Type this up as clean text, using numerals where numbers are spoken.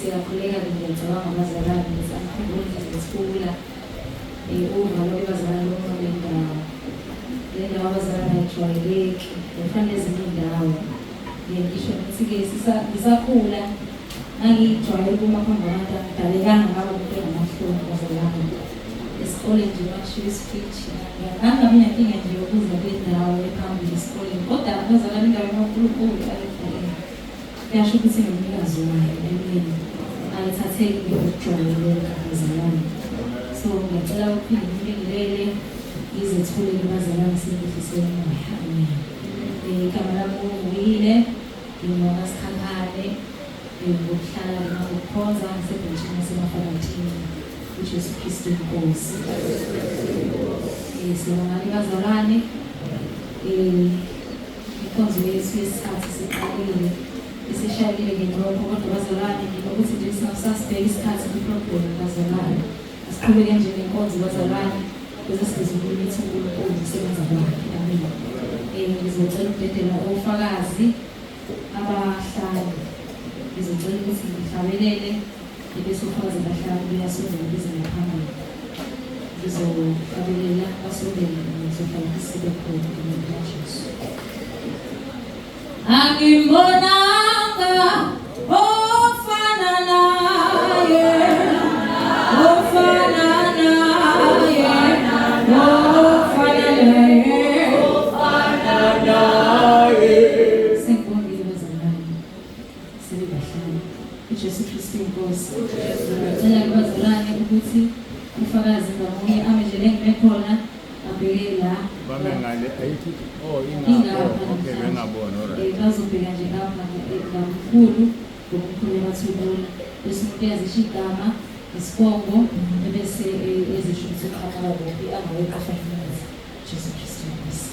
Siyakhuleka ngiyacabanga abazalwane ngisamkhumbula ngisakhula uvalo abazalwane lokulindawo le ndawo abazalwane ayijwayeleki kufanele ezinye indawo ngisho ukuthi-ke ngisakhula ngangijwayele ukuma phambi kwabantu angidalekanga ngaba umuntu engamahloni abazalwane esikoleni nje bakushiwo i-speech ngangabi nankinga nje yokuza kule ndawo ephambili esikoleni kodwa abazalwane indawo enonkulunkulu kuyasho ukuthi ngumnikazi wayo emini ayithatheki ukujwayeleka abazalwane. So ngiyacela ukuphinde ngibingelele ngizethulele abazalwane sibufiseni umoya. Amen. Igama lami uVuyile, ngingowakaSikhakhane, ngokuhlala ngokukhonza ngisebhentshini yaseMafarathini uJesu Kristu Nkosi. Sibonga abazalwane inkonzo yethu yesikhathi siqalile isishayile ngenqopho kodwa abazalwane nginokuthi nje sasibheka isikhathi kwiprogram abazalwane asiqhubeke nje nenkonzo abazalwane bese sizokubona ukuthi uNkulunkulu usebenza kwakhe. Amen. Ngizocela ukudedela ofakazi abahlanu, ngizocela ukuthi ngihlabelele bese ufakazi abahlanu kuyasondela bize ngaphambili ngizohlabelela basondele ngizohlala isibe khona ngeJesu. Angimbonanga ofana naye, ofana naye, ofana naye, ofana naye. Sengibongile bazalwane, sebebahlala uJesu Kristu Nkosi. Ngicela kubazalwane ukuthi ufakazi ngamunye ame nje lengime khona abheke la bamengale ayithi ingapha okay bengabona alright bazobheka nje lapha kakhulu ngokukhulu bathulula bese umuntu yazisho igama isibongo bese ezisho ukuthi uqhamuka kuphi angaweka 5 minutes. Jesu Kristu Nkosi.